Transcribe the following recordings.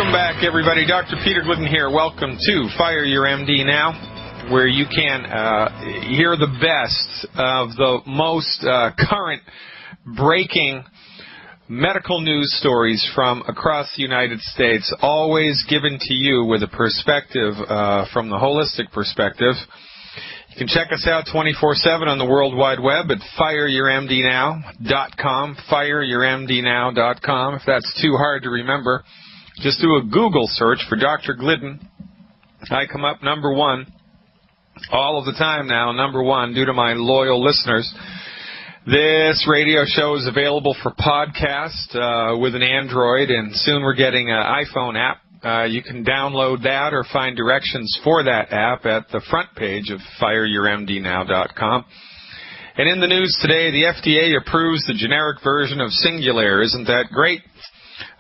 Welcome back, everybody. Dr. Peter Glidden here. Welcome to Fire Your MD Now, where you can hear the best of the most current breaking medical news stories from across the United States, always given to you with a perspective from the holistic perspective. You can check us out 24/7 on the World Wide Web at fireyourmdnow.com, fireyourmdnow.com. If that's too hard to remember, just do a Google search for Dr. Glidden. I come up number one all of the time now, number one, due to my loyal listeners. This radio show is available for podcast with an Android, and soon we're getting an iPhone app. You can download that or find directions for that app at the front page of fireyourmdnow.com. And in the news today, the FDA approves the generic version of Singulair. Isn't that great?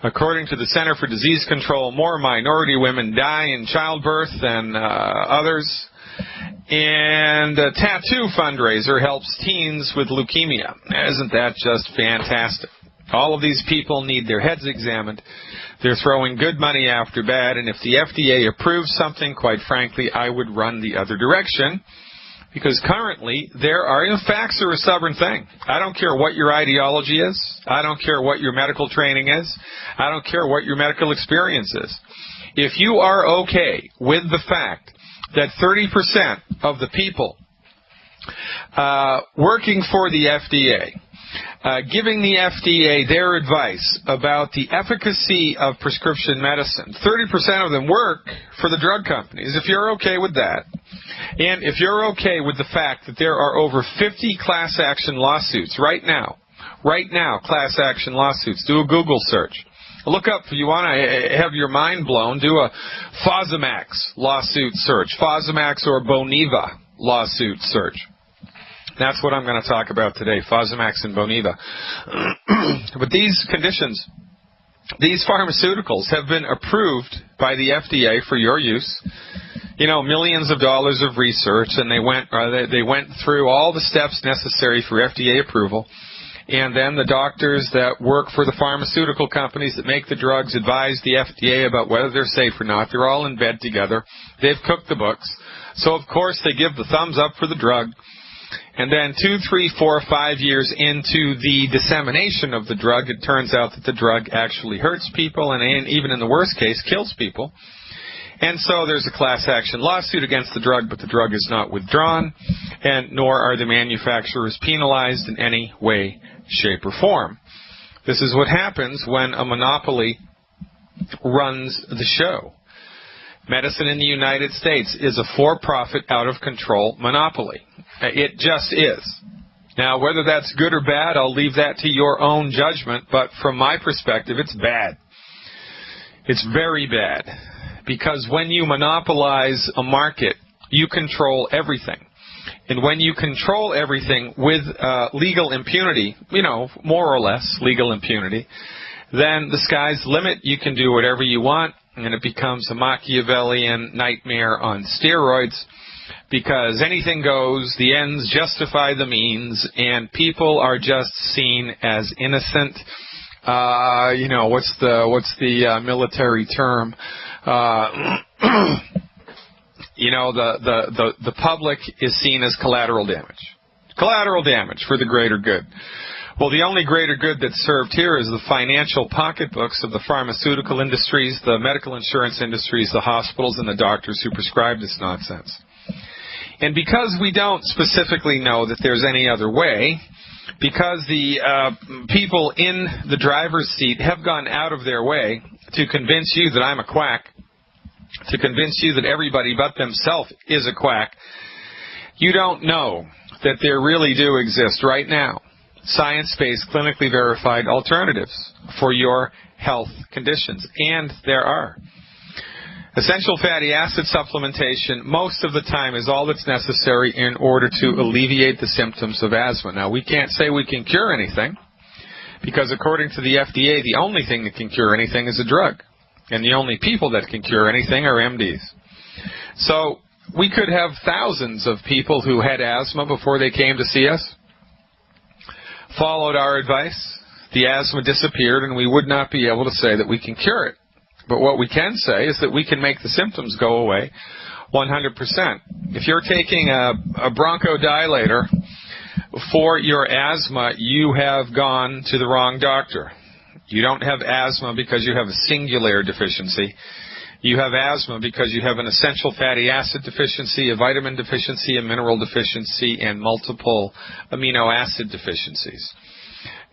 According to the Center for Disease Control, more minority women die in childbirth than others. And a tattoo fundraiser helps teens with leukemia. Isn't that just fantastic? All of these people need their heads examined. They're throwing good money after bad, and if the FDA approves something, quite frankly, I would run the other direction, because currently facts are a stubborn thing. I don't care what your ideology is. I don't care what your medical training is. I don't care what your medical experience is. If you are okay with the fact that 30% of the people working for the FDA, giving the FDA their advice about the efficacy of prescription medicine, 30% of them work for the drug companies. If you're okay with that, and if you're okay with the fact that there are over 50 class action lawsuits right now, class action lawsuits, do a Google search. Look up, if you want to have your mind blown, do a Fosamax lawsuit search, Fosamax or Boniva lawsuit search. That's what I'm going to talk about today, Fosamax and Boniva. But these conditions, these pharmaceuticals have been approved by the FDA for your use. You know, millions of dollars of research, and they went through all the steps necessary for FDA approval. And then the doctors that work for the pharmaceutical companies that make the drugs advise the FDA about whether they're safe or not. They're all in bed together. They've cooked the books. So, of course, they give the thumbs up for the drug. And then 2, 3, 4, 5 years into the dissemination of the drug, it turns out that the drug actually hurts people and even in the worst case, kills people. And so there's a class action lawsuit against the drug, but the drug is not withdrawn, and nor are the manufacturers penalized in any way, shape, or form. This is what happens when a monopoly runs the show. Medicine in the United States is a for-profit, out-of-control monopoly. It just is. Now, whether that's good or bad, I'll leave that to your own judgment, but from my perspective, it's bad. It's very bad, because when you monopolize a market, you control everything. And when you control everything with legal impunity, more or less legal impunity, then the sky's the limit. You can do whatever you want, and it becomes a Machiavellian nightmare on steroids, because anything goes, the ends justify the means, and people are just seen as innocent. What's the military term? The public is seen as collateral damage. Collateral damage for the greater good. Well, the only greater good that's served here is the financial pocketbooks of the pharmaceutical industries, the medical insurance industries, the hospitals, and the doctors who prescribe this nonsense. And because we don't specifically know that there's any other way, because the people in the driver's seat have gone out of their way to convince you that I'm a quack, to convince you that everybody but themselves is a quack, you don't know that there really do exist right now science-based, clinically verified alternatives for your health conditions. And there are. Essential fatty acid supplementation most of the time is all that's necessary in order to alleviate the symptoms of asthma. Now, we can't say we can cure anything, because according to the FDA, the only thing that can cure anything is a drug. And the only people that can cure anything are MDs. So we could have thousands of people who had asthma before they came to see us, followed our advice, the asthma disappeared, and we would not be able to say that we can cure it. But what we can say is that we can make the symptoms go away 100%. If you're taking a bronchodilator for your asthma, you have gone to the wrong doctor. You don't have asthma because you have a singular deficiency. You have asthma because you have an essential fatty acid deficiency, a vitamin deficiency, a mineral deficiency, and multiple amino acid deficiencies.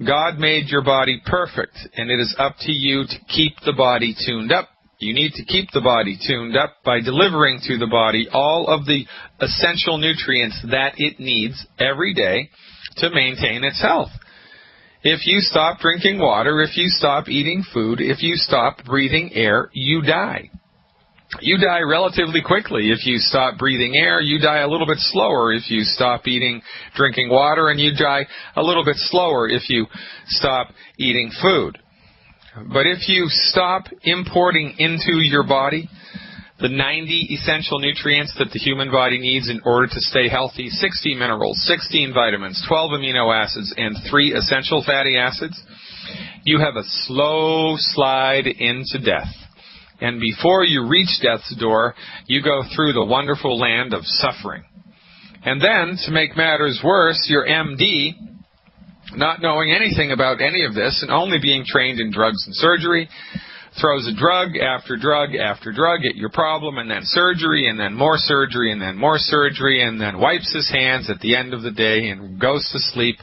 God made your body perfect, and it is up to you to keep the body tuned up. You need to keep the body tuned up by delivering to the body all of the essential nutrients that it needs every day to maintain its health. If you stop drinking water, if you stop eating food, if you stop breathing air, you die. You die relatively quickly. If you stop breathing air, you die a little bit slower. If you stop drinking water, and you die a little bit slower if you stop eating food. But if you stop importing into your body the 90 essential nutrients that the human body needs in order to stay healthy, 60 minerals, 16 vitamins, 12 amino acids, and 3 essential fatty acids, you have a slow slide into death. And before you reach death's door, you go through the wonderful land of suffering. And then, to make matters worse, your MD, not knowing anything about any of this and only being trained in drugs and surgery, throws a drug after drug after drug at your problem, and then surgery, and then more surgery, and then more surgery, and then wipes his hands at the end of the day and goes to sleep,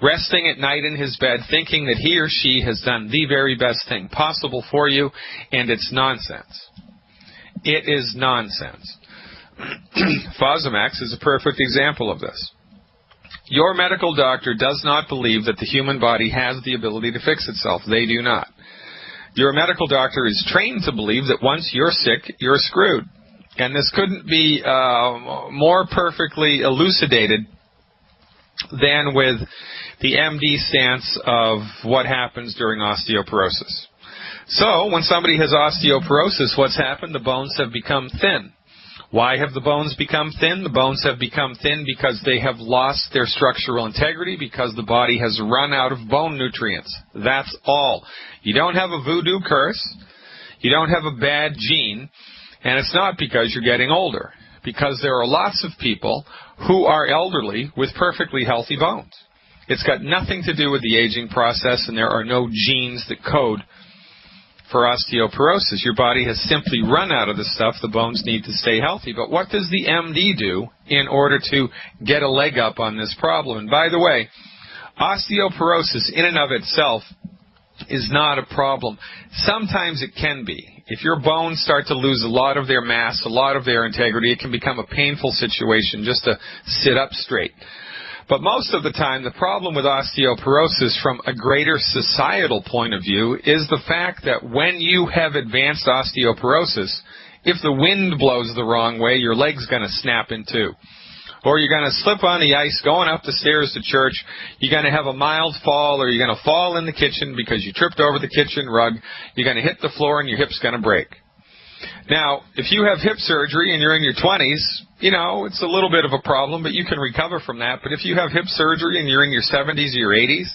resting at night in his bed, thinking that he or she has done the very best thing possible for you, and it's nonsense. It is nonsense. Fosamax is a perfect example of this. Your medical doctor does not believe that the human body has the ability to fix itself. They do not. Your medical doctor is trained to believe that once you're sick, you're screwed. And this couldn't be more perfectly elucidated than with the MD stance of what happens during osteoporosis. So, when somebody has osteoporosis, what's happened? The bones have become thin. Why have the bones become thin? The bones have become thin because they have lost their structural integrity, because the body has run out of bone nutrients. That's all. You don't have a voodoo curse. You don't have a bad gene. And it's not because you're getting older. Because there are lots of people who are elderly with perfectly healthy bones. It's got nothing to do with the aging process, and there are no genes that code for osteoporosis. Your body has simply run out of the stuff the bones need to stay healthy. But what does the MD do in order to get a leg up on this problem? And by the way, osteoporosis in and of itself is not a problem. Sometimes it can be. If your bones start to lose a lot of their mass, a lot of their integrity, it can become a painful situation just to sit up straight. But most of the time, the problem with osteoporosis from a greater societal point of view is the fact that when you have advanced osteoporosis, if the wind blows the wrong way, your leg's going to snap in two. Or you're going to slip on the ice going up the stairs to church, you're going to have a mild fall, or you're going to fall in the kitchen because you tripped over the kitchen rug, you're going to hit the floor and your hip's going to break. Now, if you have hip surgery and you're in your 20s, you know, it's a little bit of a problem, but you can recover from that. But if you have hip surgery and you're in your 70s or your 80s,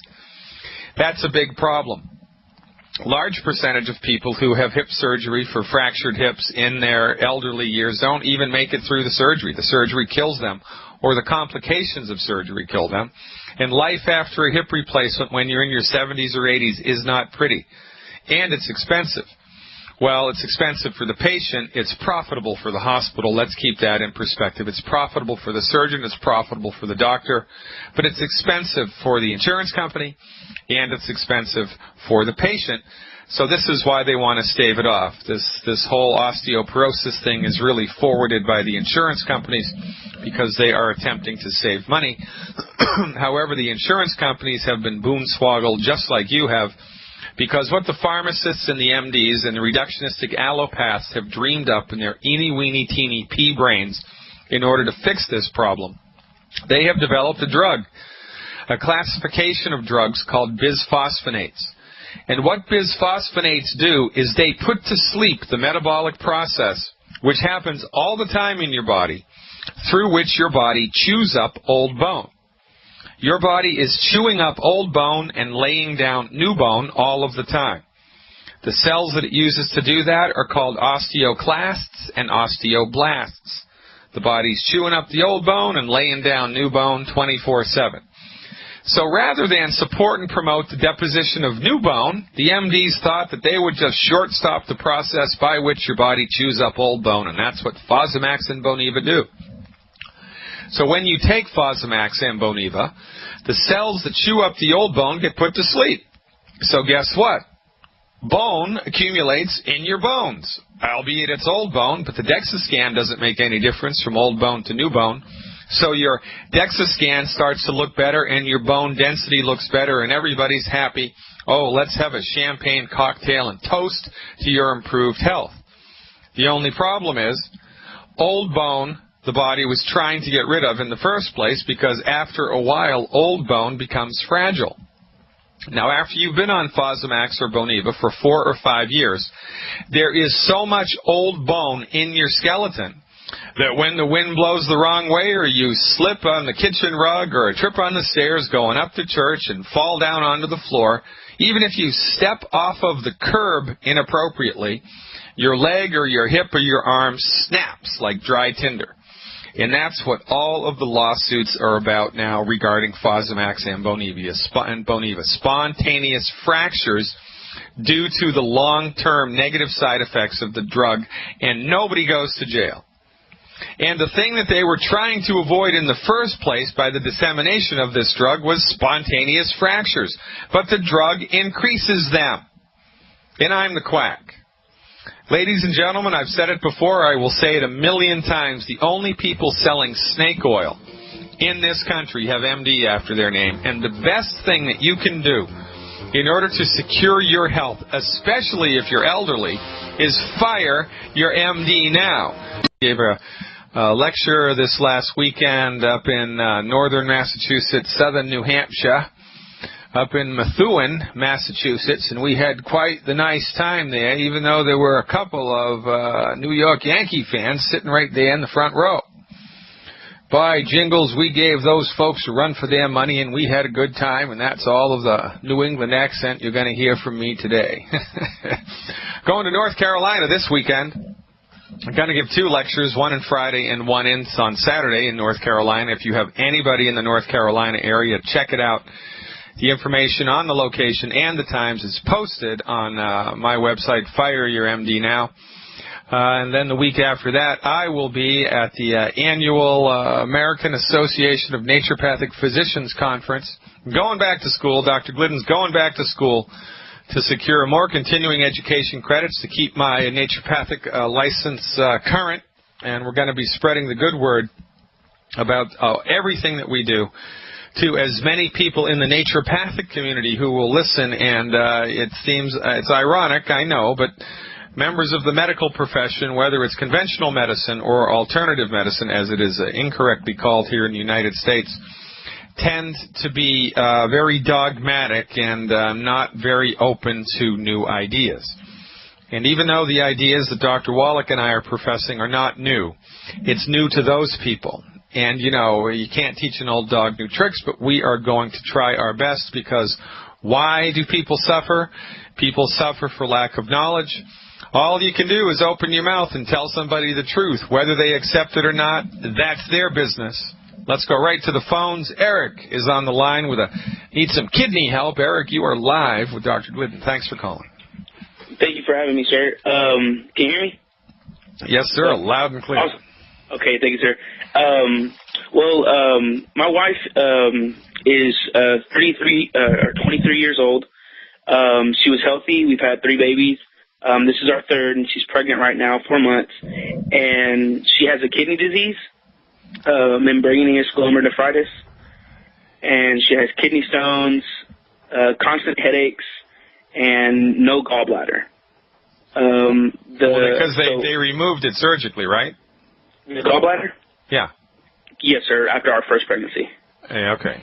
that's a big problem. Large percentage of people who have hip surgery for fractured hips in their elderly years don't even make it through the surgery. The surgery kills them, or the complications of surgery kill them. And life after a hip replacement when you're in your 70s or 80s is not pretty. And it's expensive. Well, it's expensive for the patient. It's profitable for the hospital. Let's keep that in perspective. It's profitable for the surgeon. It's profitable for the doctor. But it's expensive for the insurance company, and it's expensive for the patient. So this is why they want to stave it off. This whole osteoporosis thing is really forwarded by the insurance companies because they are attempting to save money. However, the insurance companies have been boonswoggled just like you have, because what the pharmacists and the MDs and the reductionistic allopaths have dreamed up in their eeny-weeny-teeny pea brains in order to fix this problem, they have developed a drug, a classification of drugs called bisphosphonates. And what bisphosphonates do is they put to sleep the metabolic process, which happens all the time in your body, through which your body chews up old bone. Your body is chewing up old bone and laying down new bone all of the time. The cells that it uses to do that are called osteoclasts and osteoblasts. The body's chewing up the old bone and laying down new bone 24/7. So rather than support and promote the deposition of new bone, the MDs thought that they would just short-stop the process by which your body chews up old bone, and that's what Fosamax and Boniva do. So when you take Fosamax and Boniva, the cells that chew up the old bone get put to sleep. So guess what? Bone accumulates in your bones, albeit it's old bone, but the DEXA scan doesn't make any difference from old bone to new bone. So your DEXA scan starts to look better, and your bone density looks better, and everybody's happy. Oh, let's have a champagne cocktail and toast to your improved health. The only problem is, old bone, the body was trying to get rid of in the first place, because after a while, old bone becomes fragile. Now, after you've been on Fosamax or Boniva for 4 or 5 years, there is so much old bone in your skeleton that when the wind blows the wrong way, or you slip on the kitchen rug, or trip on the stairs going up to church and fall down onto the floor, even if you step off of the curb inappropriately, your leg or your hip or your arm snaps like dry tinder. And that's what all of the lawsuits are about now regarding Fosamax and Boniva. Spontaneous fractures due to the long-term negative side effects of the drug, and nobody goes to jail. And the thing that they were trying to avoid in the first place by the dissemination of this drug was spontaneous fractures. But the drug increases them. And I'm the quack. Ladies and gentlemen, I've said it before, I will say it 1,000,000 times. The only people selling snake oil in this country have MD after their name. And the best thing that you can do in order to secure your health, especially if you're elderly, is fire your MD now. I gave a lecture this last weekend up in northern Massachusetts, southern New Hampshire, up in Methuen, Massachusetts, and we had quite the nice time there, even though there were a couple of New York Yankee fans sitting right there in the front row. By jingles, we gave those folks a run for their money, and we had a good time, and that's all of the New England accent you're going to hear from me today. Going to North Carolina this weekend. I'm going to give 2 lectures, one on Friday and one on Saturday in North Carolina. If you have anybody in the North Carolina area, check it out. The information on the location and the times is posted on my website, Fire Your MD Now. And then the week after that, I will be at the annual American Association of Naturopathic Physicians Conference. I'm going back to school. Dr. Glidden's going back to school to secure more continuing education credits to keep my naturopathic license current. And we're going to be spreading the good word about everything that we do to as many people in the naturopathic community who will listen. And it seems it's ironic, I know, but members of the medical profession, whether it's conventional medicine or alternative medicine, as it is incorrectly called here in the United States, tend to be very dogmatic and not very open to new ideas. And even though the ideas that Dr. Wallach and I are professing are not new, it's new to those people. And, you know, you can't teach an old dog new tricks, but we are going to try our best, because why do people suffer? People suffer for lack of knowledge. All you can do is open your mouth and tell somebody the truth. Whether they accept it or not, that's their business. Let's go right to the phones. Eric is on the line with needs some kidney help. Eric, you are live with Dr. Glidden. Thanks for calling. Thank you for having me, sir. Can you hear me? Yes, sir. Loud and clear. Awesome. Okay, thank you, sir. My wife is 23 years old. She was healthy. We've had 3 babies. This is our 3rd, and she's pregnant right now, 4 months. And she has a kidney disease, membranous glomerulonephritis, and she has kidney stones, constant headaches, and no gallbladder. Because they removed it surgically, right? The gallbladder? Yeah. Yes, sir, after our first pregnancy. Hey, okay.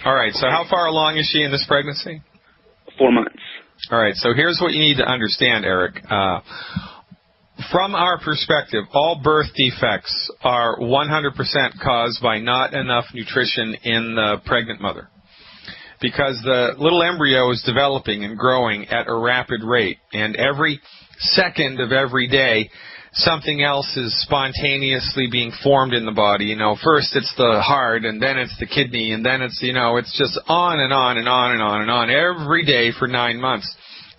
All right, so how far along is she in this pregnancy? 4 months. All right, so here's what you need to understand, Eric. From our perspective, all birth defects are 100% caused by not enough nutrition in the pregnant mother. because the little embryo is developing and growing at a rapid rate, and every second of every day something else is spontaneously being formed in the body. You know, first it's the heart, and then it's the kidney, and then it's, you know, it's just on and on and on and on and on every day for 9 months.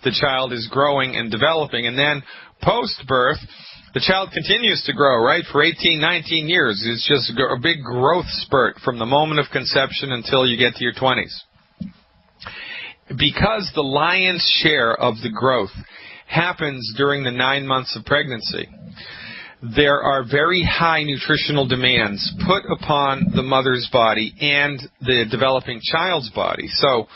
The child is growing and developing, and then post-birth, the child continues to grow, right, for 18, 19 years. It's just a big growth spurt from the moment of conception until you get to your 20s. Because the lion's share of the growth happens during the 9 months of pregnancy, there are very high nutritional demands put upon the mother's body and the developing child's body. So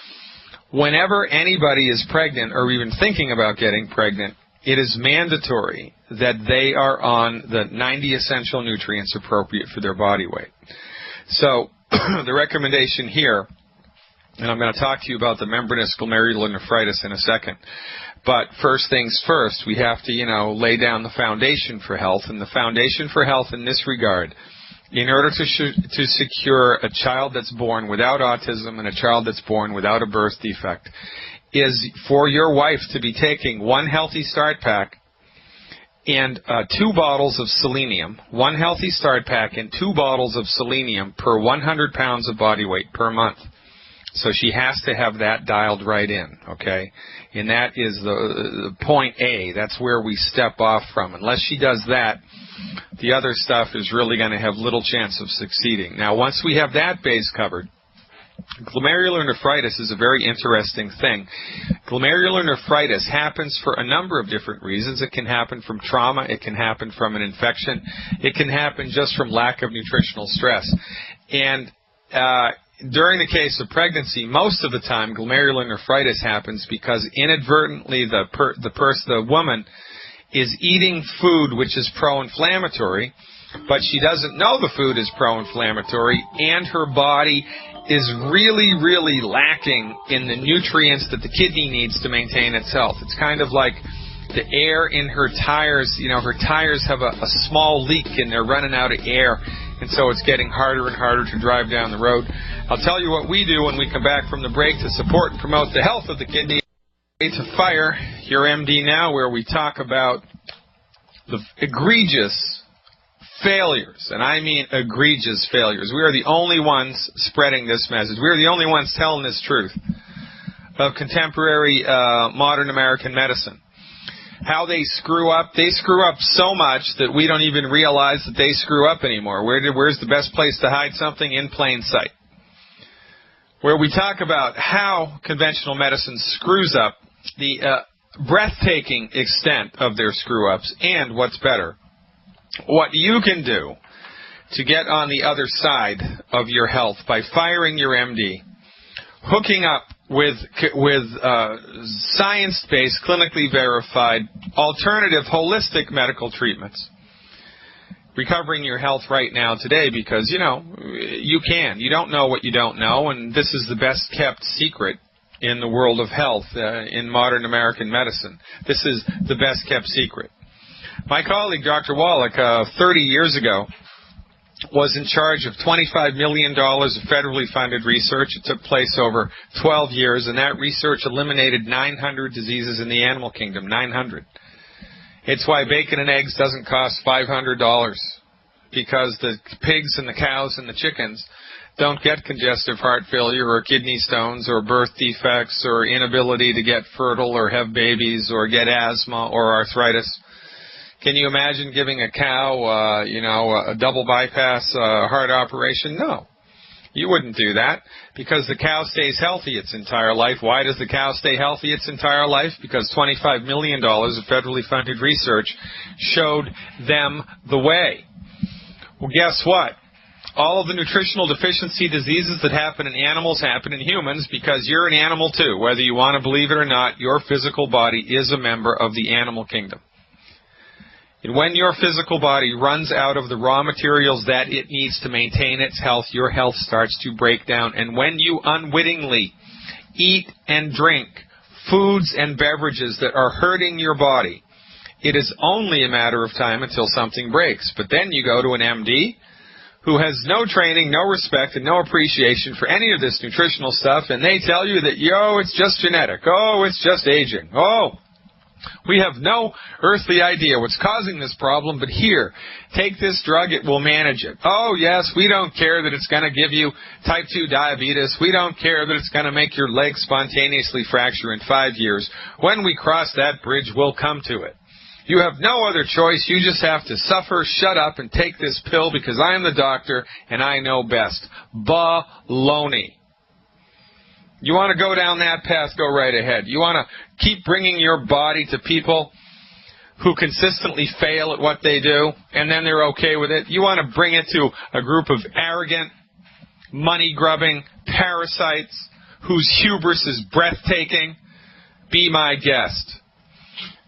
whenever anybody is pregnant or even thinking about getting pregnant, it is mandatory that they are on the 90 essential nutrients appropriate for their body weight. So the recommendation here, and I'm going to talk to you about the membranous glomerulonephritis in a second, but first things first, we have to, lay down the foundation for health, and the foundation for health in this regard, in order to secure a child that's born without autism and a child that's born without a birth defect, is for your wife to be taking one healthy start pack and 2 bottles of selenium, one healthy start pack and 2 bottles of selenium per 100 pounds of body weight per month. So she has to have that dialed right in, okay? And that is the point A. That's where we step off from. Unless she does that, the other stuff is really going to have little chance of succeeding. Now, once we have that base covered, glomerulonephritis is a very interesting thing. Glomerulonephritis happens for a number of different reasons. It can happen from trauma. It can happen from an infection. It can happen just from lack of nutritional stress. And during the case of pregnancy, most of the time glomerulonephritis happens because inadvertently the woman is eating food which is pro-inflammatory, but she doesn't know the food is pro-inflammatory, and her body is really, really lacking in the nutrients that the kidney needs to maintain its health. It's kind of like the air in her tires. Her tires have a small leak and they're running out of air, and so it's getting harder and harder to drive down the road. I'll tell you what we do when we come back from the break to support and promote the health of the kidney. To Fire Your MD Now, where we talk about the egregious failures, and I mean egregious failures. We are the only ones spreading this message. We are the only ones telling this truth of contemporary modern American medicine. How they screw up. They screw up so much that we don't even realize that they screw up anymore. Where's the best place to hide something? In plain sight. Where we talk about how conventional medicine screws up, the breathtaking extent of their screw-ups, and what's better, what you can do to get on the other side of your health by firing your MD, hooking up with science-based, clinically verified, alternative, holistic medical treatments. Recovering your health right now today because, you can. You don't know what you don't know, and this is the best-kept secret in the world of health in modern American medicine. This is the best-kept secret. My colleague, Dr. Wallach, 30 years ago, was in charge of $25 million of federally funded research. It took place over 12 years, and that research eliminated 900 diseases in the animal kingdom, 900. It's why bacon and eggs doesn't cost $500, because the pigs and the cows and the chickens don't get congestive heart failure or kidney stones or birth defects or inability to get fertile or have babies or get asthma or arthritis. Can you imagine giving a cow, a double bypass heart operation? No. You wouldn't do that because the cow stays healthy its entire life. Why does the cow stay healthy its entire life? Because $25 million of federally funded research showed them the way. Well, guess what? All of the nutritional deficiency diseases that happen in animals happen in humans because you're an animal too. Whether you want to believe it or not, your physical body is a member of the animal kingdom. And when your physical body runs out of the raw materials that it needs to maintain its health, your health starts to break down. And when you unwittingly eat and drink foods and beverages that are hurting your body, it is only a matter of time until something breaks. But then you go to an MD who has no training, no respect, and no appreciation for any of this nutritional stuff, and they tell you that, yo, it's just genetic. Oh, it's just aging. Oh, we have no earthly idea what's causing this problem, but here, take this drug, it will manage it. Oh, yes, we don't care that it's going to give you type 2 diabetes. We don't care that it's going to make your leg spontaneously fracture in 5 years. When we cross that bridge, we'll come to it. You have no other choice. You just have to suffer, shut up, and take this pill because I am the doctor and I know best. Baloney. You want to go down that path, go right ahead. You want to keep bringing your body to people who consistently fail at what they do, and then they're okay with it. You want to bring it to a group of arrogant, money-grubbing parasites whose hubris is breathtaking. Be my guest.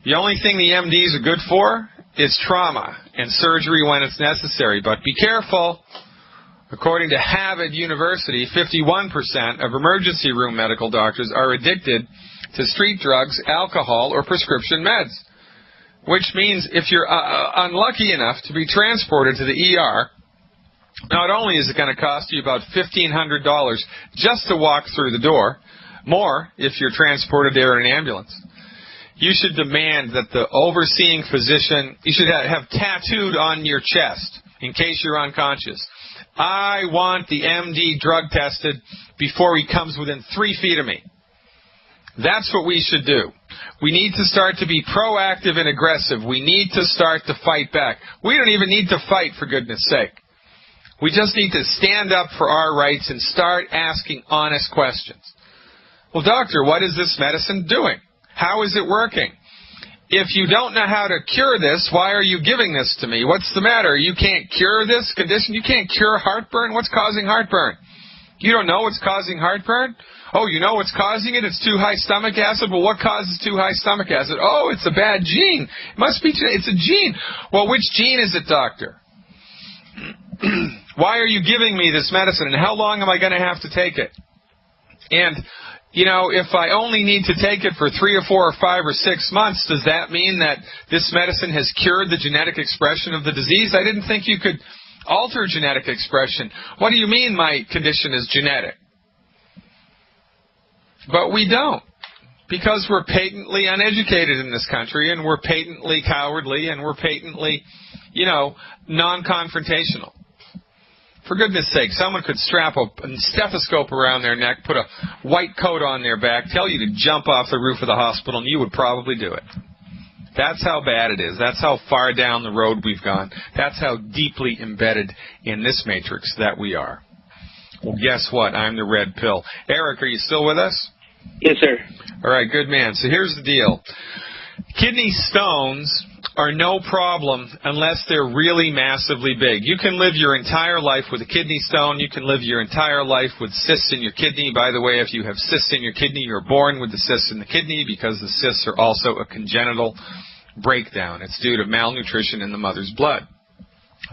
The only thing the MDs are good for is trauma and surgery when it's necessary. But be careful. According to Harvard University, 51% of emergency room medical doctors are addicted to street drugs, alcohol, or prescription meds. Which means if you're unlucky enough to be transported to the ER, not only is it going to cost you about $1,500 just to walk through the door, more if you're transported there in an ambulance. You should demand that the overseeing physician, you should have tattooed on your chest, in case you're unconscious, I want the MD drug tested before he comes within 3 feet of me. That's what we should do. We need to start to be proactive and aggressive. We need to start to fight back. We don't even need to fight, for goodness sake. We just need to stand up for our rights and start asking honest questions. Well, doctor, what is this medicine doing? How is it working? If you don't know how to cure this, why are you giving this to me? What's the matter? You can't cure this condition? You can't cure heartburn? What's causing heartburn? You don't know what's causing heartburn? Oh, you know what's causing it? It's too high stomach acid. Well, what causes too high stomach acid? Oh, it's a bad gene. It must be, it's a gene. Well, which gene is it, doctor? Why are you giving me this medicine, and how long am I going to have to take it? And you know, if I only need to take it for 3 or 4 or 5 or 6 months, does that mean that this medicine has cured the genetic expression of the disease? I didn't think you could alter genetic expression. What do you mean my condition is genetic? But we don't, because we're patently uneducated in this country, and we're patently cowardly, and we're patently, you know, non-confrontational. For goodness sake, someone could strap a stethoscope around their neck, put a white coat on their back, tell you to jump off the roof of the hospital, and you would probably do it. That's how bad it is. That's how far down the road we've gone. That's how deeply embedded in this matrix that we are. Well, guess what? I'm the red pill. Eric, are you still with us? Yes, sir. All right, good man. So here's the deal. Kidney stones are no problem unless they're really massively big. You can live your entire life with a kidney stone. You can live your entire life with cysts in your kidney. By the way, if you have cysts in your kidney, you're born with the cysts in the kidney, because the cysts are also a congenital breakdown. It's due to malnutrition in the mother's blood.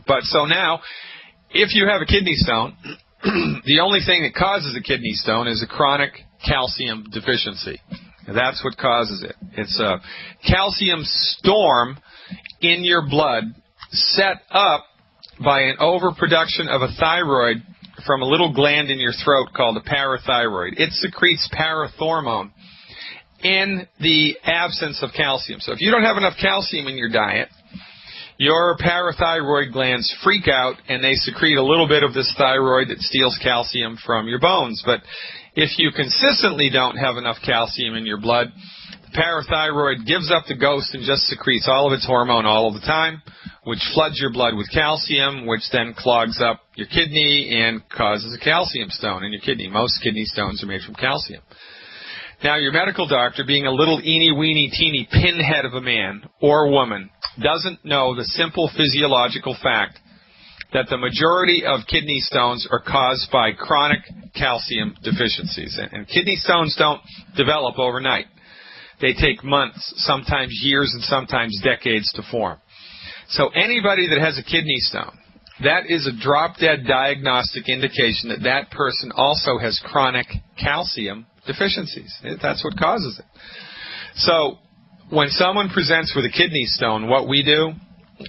But so now, if you have a kidney stone, the only thing that causes a kidney stone is a chronic calcium deficiency. That's what causes it. It's a calcium storm in your blood set up by an overproduction of a thyroid from a little gland in your throat called a parathyroid. It secretes parathormone in the absence of calcium. So if you don't have enough calcium in your diet, your parathyroid glands freak out and they secrete a little bit of this thyroid that steals calcium from your bones. But if you consistently don't have enough calcium in your blood, the parathyroid gives up the ghost and just secretes all of its hormone all of the time, which floods your blood with calcium, which then clogs up your kidney and causes a calcium stone in your kidney. Most kidney stones are made from calcium. Now, your medical doctor, being a little eeny-weeny, teeny pinhead of a man or woman, doesn't know the simple physiological fact that the majority of kidney stones are caused by chronic calcium deficiencies. And kidney stones don't develop overnight. They take months, sometimes years, and sometimes decades to form. So anybody that has a kidney stone, that is a drop-dead diagnostic indication that that person also has chronic calcium deficiencies. That's what causes it. So when someone presents with a kidney stone, what we do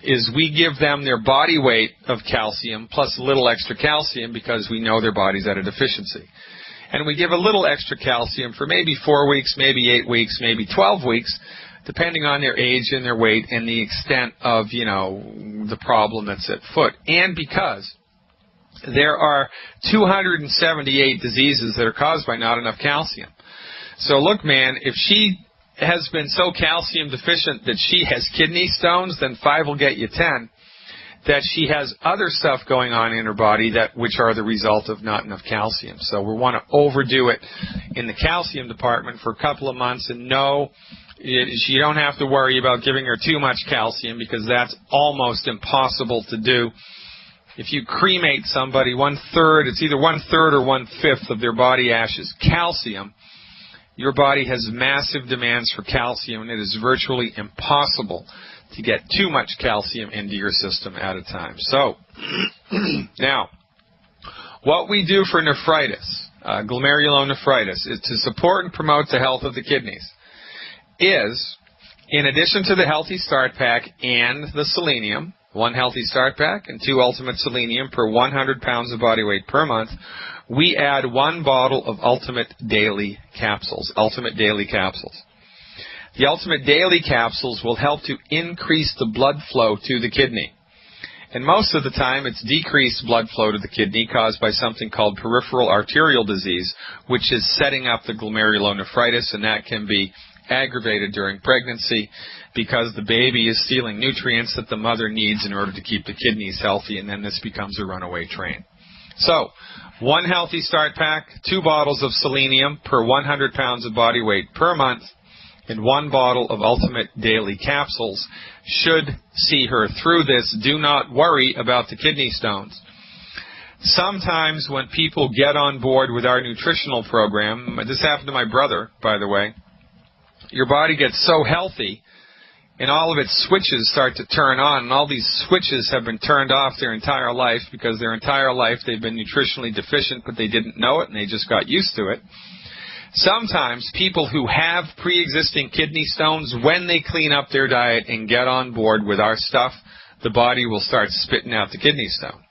is we give them their body weight of calcium plus a little extra calcium because we know their body's at a deficiency. And we give a little extra calcium for maybe 4 weeks, maybe 8 weeks, maybe 12 weeks, depending on their age and their weight and the extent of, the problem that's at foot. And because there are 278 diseases that are caused by not enough calcium. So look, man, if she has been so calcium deficient that she has kidney stones, then 5 will get you 10. That she has other stuff going on in her body which are the result of not enough calcium. So we want to overdo it in the calcium department for a couple of months, and no, you don't have to worry about giving her too much calcium because that's almost impossible to do. If you cremate somebody, 1/3, it's either 1/3 or 1/5 of their body ash is calcium. Your body has massive demands for calcium, and it is virtually impossible to get too much calcium into your system at a time. So, now, what we do for nephritis, glomerulonephritis, is to support and promote the health of the kidneys, is, in addition to the Healthy Start Pack and the selenium, 1 Healthy Start Pack and 2 Ultimate Selenium per 100 pounds of body weight per month, we add 1 bottle of Ultimate Daily Capsules. Ultimate Daily Capsules. The Ultimate Daily Capsules will help to increase the blood flow to the kidney. And most of the time, it's decreased blood flow to the kidney caused by something called peripheral arterial disease, which is setting up the glomerulonephritis, and that can be aggravated during pregnancy because the baby is stealing nutrients that the mother needs in order to keep the kidneys healthy, and then this becomes a runaway train. So, 1 Healthy Start Pack, 2 bottles of selenium per 100 pounds of body weight per month, and 1 bottle of Ultimate Daily Capsules should see her through this. Do not worry about the kidney stones. Sometimes when people get on board with our nutritional program, this happened to my brother, by the way, your body gets so healthy and all of its switches start to turn on, and all these switches have been turned off their entire life because their entire life they've been nutritionally deficient, but they didn't know it and they just got used to it. Sometimes people who have pre-existing kidney stones, when they clean up their diet and get on board with our stuff, the body will start spitting out the kidney stone.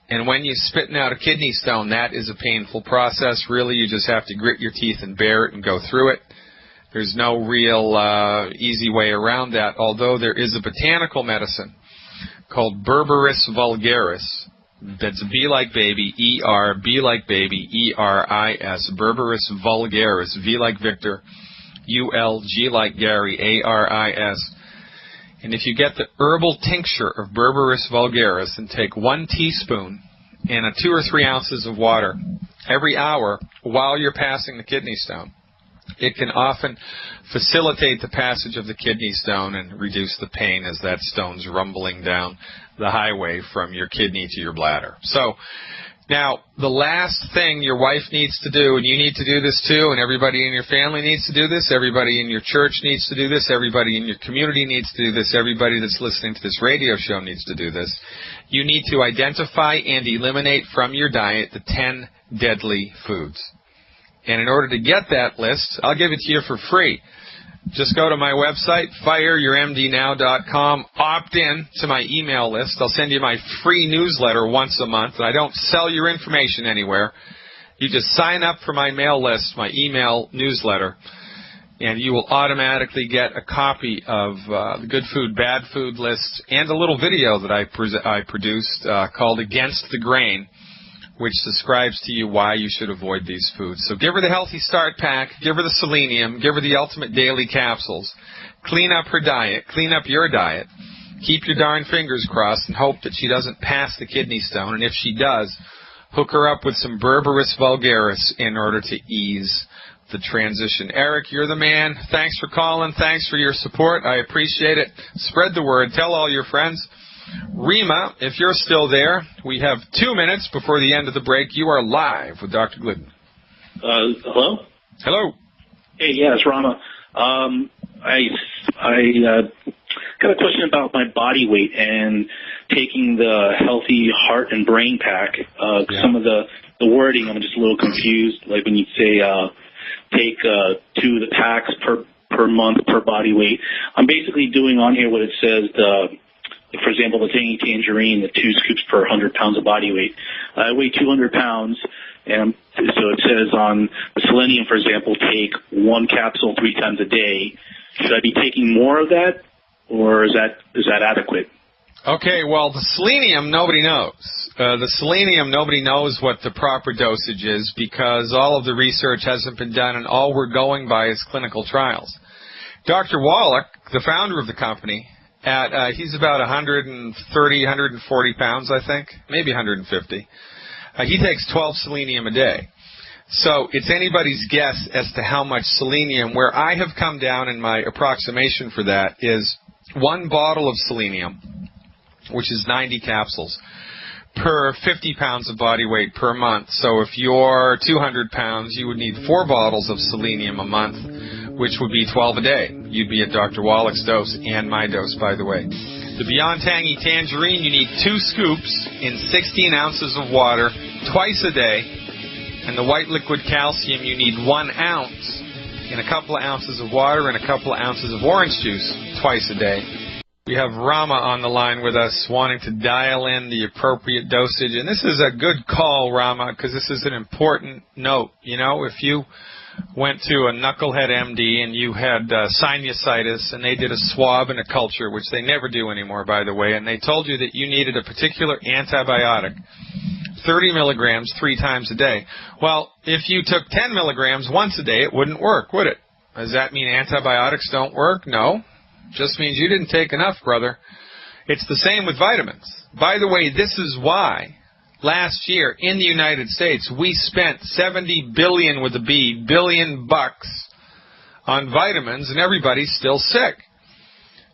And when you're spitting out a kidney stone, that is a painful process. Really, you just have to grit your teeth and bear it and go through it. There's no real easy way around that, although there is a botanical medicine called Berberis vulgaris. That's B like baby, E-R, B like baby, E-R-I-S, Berberis vulgaris, V like Victor, U-L-G like Gary, A-R-I-S. And if you get the herbal tincture of Berberis vulgaris and take 1 teaspoon and 2 or 3 ounces of water every hour while you're passing the kidney stone, it can often facilitate the passage of the kidney stone and reduce the pain as that stone's rumbling down the highway from your kidney to your bladder. So, now, the last thing your wife needs to do, and you need to do this too, and everybody in your family needs to do this, everybody in your church needs to do this, everybody in your community needs to do this, everybody that's listening to this radio show needs to do this. You need to identify and eliminate from your diet the 10 deadly foods. And in order to get that list, I'll give it to you for free. Just go to my website, fireyourmdnow.com, opt in to my email list. I'll send you my free newsletter once a month, and I don't sell your information anywhere. You just sign up for my mail list, my email newsletter, and you will automatically get a copy of the Good Food, Bad Food list and a little video that I produced called Against the Grain, which describes to you why you should avoid these foods. So give her the Healthy Start Pack, give her the selenium, give her the Ultimate Daily Capsules. Clean up her diet, clean up your diet. Keep your darn fingers crossed and hope that she doesn't pass the kidney stone. And if she does, hook her up with some Berberis vulgaris in order to ease the transition. Eric, you're the man. Thanks for calling. Thanks for your support. I appreciate it. Spread the word. Tell all your friends. Rima, if you're still there, we have 2 minutes before the end of the break. You are live with Dr. Glidden. Hello? Hello. Hey, yeah, it's Rama. I got a question about my body weight and taking the Healthy Heart and Brain Pack. Some of the wording, I'm just a little confused. Like when you say take 2 of the packs per month per body weight. I'm basically doing on here what it says, for example, the tangy tangerine, the 2 scoops per 100 pounds of body weight. I weigh 200 pounds, and so it says on the selenium, for example, take 1 capsule 3 times a day. Should I be taking more of that, or is that adequate? Okay, well, the selenium, nobody knows. The selenium, nobody knows what the proper dosage is because all of the research hasn't been done, and all we're going by is clinical trials. Dr. Wallach, the founder of the company, he's about 130, 140 pounds, I think, maybe 150. He takes 12 selenium a day. So it's anybody's guess as to how much selenium. Where I have come down in my approximation for that is 1 bottle of selenium, which is 90 capsules, per 50 pounds of body weight per month. So if you're 200 pounds, you would need 4 bottles of selenium a month, which would be 12 a day. You'd be at Dr. Wallach's dose and my dose, by the way. The Beyond Tangy Tangerine, you need 2 scoops in 16 ounces of water twice a day. And the white liquid calcium, you need 1 ounce in a couple of ounces of water and a couple of ounces of orange juice twice a day. We have Rama on the line with us wanting to dial in the appropriate dosage. And this is a good call, Rama, because this is an important note. You know, if you went to a knucklehead MD and you had sinusitis and they did a swab and a culture, which they never do anymore, by the way, and they told you that you needed a particular antibiotic, 30 milligrams 3 times a day. Well, if you took 10 milligrams once a day, it wouldn't work, would it? Does that mean antibiotics don't work? No. Just means you didn't take enough, brother. It's the same with vitamins. By the way, this is why last year in the United States we spent $70 billion with a B, billion bucks on vitamins, and everybody's still sick.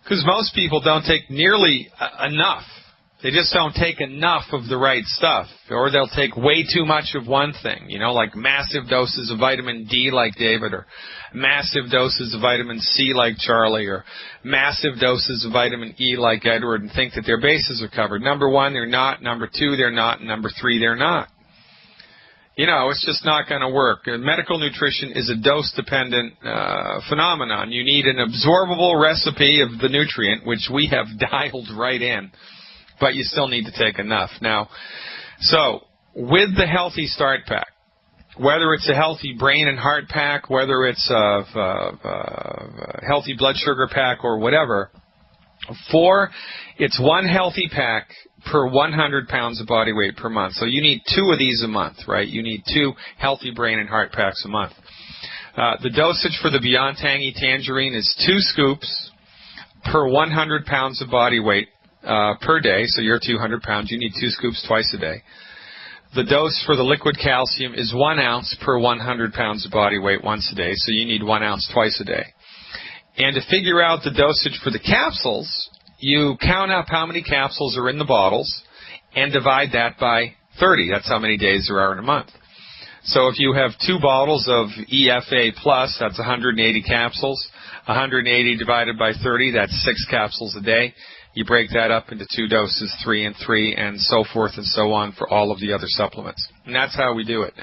Because most people don't take nearly enough. They just don't take enough of the right stuff, or they'll take way too much of one thing, you know, like massive doses of vitamin D like David, or massive doses of vitamin C like Charlie, or massive doses of vitamin E like Edward, and think that their bases are covered. Number 1, they're not. Number 2, they're not. And number 3, they're not. You know, it's just not going to work. Medical nutrition is a dose-dependent phenomenon. You need an absorbable recipe of the nutrient, which we have dialed right in. But you still need to take enough. Now, so with the Healthy Start Pack, whether it's a healthy brain and heart pack, whether it's a healthy blood sugar pack or whatever, it's 1 healthy pack per 100 pounds of body weight per month. So you need 2 of these a month, right? You need 2 healthy brain and heart packs a month. The dosage for the Beyond Tangy Tangerine is 2 scoops per 100 pounds of body weight per day, so you're 200 pounds, you need 2 scoops twice a day. The dose for the liquid calcium is 1 ounce per 100 pounds of body weight once a day, so you need 1 ounce twice a day. And to figure out the dosage for the capsules, you count up how many capsules are in the bottles and divide that by 30. That's how many days there are in a month. So if you have 2 bottles of EFA plus, that's 180 capsules. 180 divided by 30, that's 6 capsules a day. You break that up into 2 doses, 3 and 3, and so forth and so on for all of the other supplements. And that's how we do it.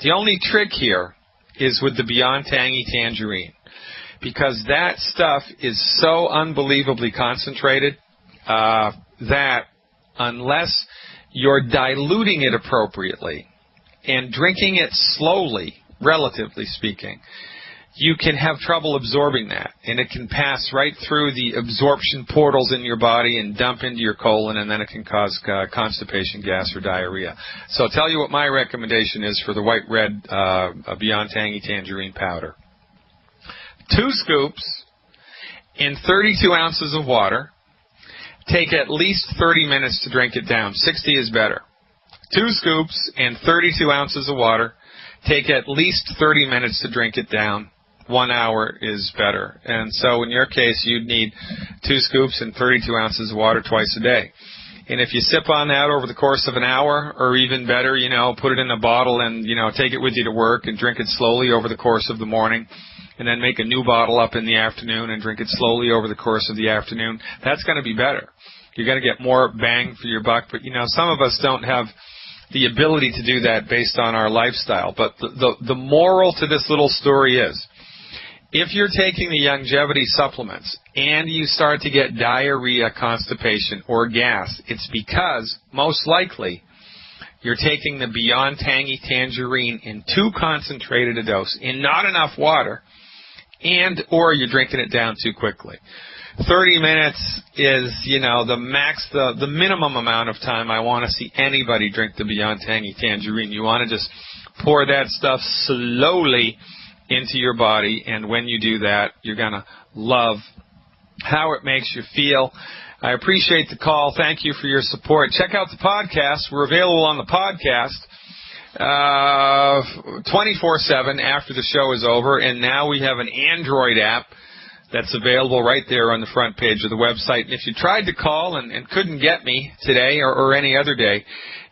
The only trick here is with the Beyond Tangy Tangerine, because that stuff is so unbelievably concentrated that unless you're diluting it appropriately and drinking it slowly, relatively speaking, you can have trouble absorbing that, and it can pass right through the absorption portals in your body and dump into your colon, and then it can cause constipation, gas, or diarrhea. So I'll tell you what my recommendation is for the white-red Beyond Tangy Tangerine powder. 2 scoops in 32 ounces of water. Take at least 30 minutes to drink it down. 60 is better. 2 scoops in 32 ounces of water. Take at least 30 minutes to drink it down. 1 hour is better. And so in your case, you'd need 2 scoops and 32 ounces of water twice a day. And if you sip on that over the course of an hour, or even better, you know, put it in a bottle and, you know, take it with you to work and drink it slowly over the course of the morning, and then make a new bottle up in the afternoon and drink it slowly over the course of the afternoon, that's going to be better. You're going to get more bang for your buck. But, you know, some of us don't have the ability to do that based on our lifestyle. But the moral to this little story is, If you're taking the longevity supplements and you start to get diarrhea, constipation, or gas, it's because, most likely, you're taking the Beyond Tangy Tangerine in too concentrated a dose, in not enough water, and or you're drinking it down too quickly. 30 minutes is, the minimum amount of time I want to see anybody drink the Beyond Tangy Tangerine. You want to just pour that stuff slowly into your body, and when you do that, you're going to love how it makes you feel. I appreciate the call. Thank you for your support. Check out the podcast. We're available on the podcast 24/7 after the show is over, and now we have an Android app that's available right there on the front page of the website. And if you tried to call and couldn't get me today or any other day,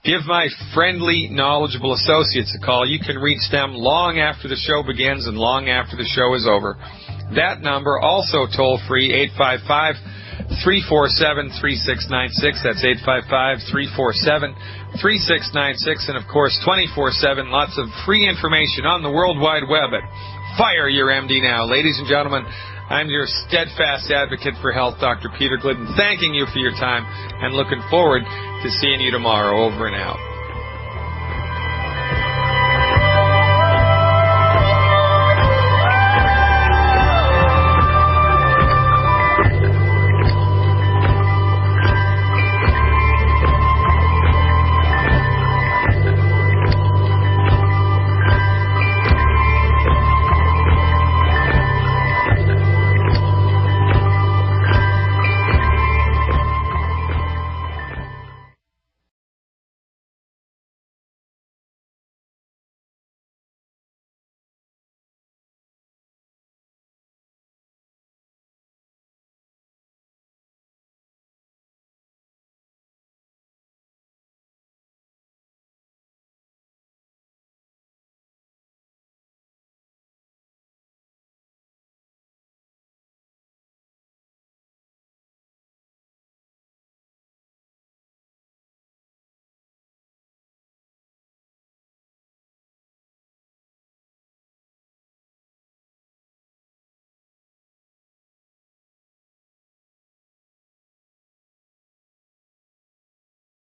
give my friendly, knowledgeable associates a call. You can reach them long after the show begins and long after the show is over. That number, also toll-free, 855-347-3696. That's 855-347-3696. And, of course, 24/7, lots of free information on the World Wide Web at Fire Your MD Now. Ladies and gentlemen, I'm your steadfast advocate for health, Dr. Peter Glidden, thanking you for your time and looking forward to seeing you tomorrow. Over and out.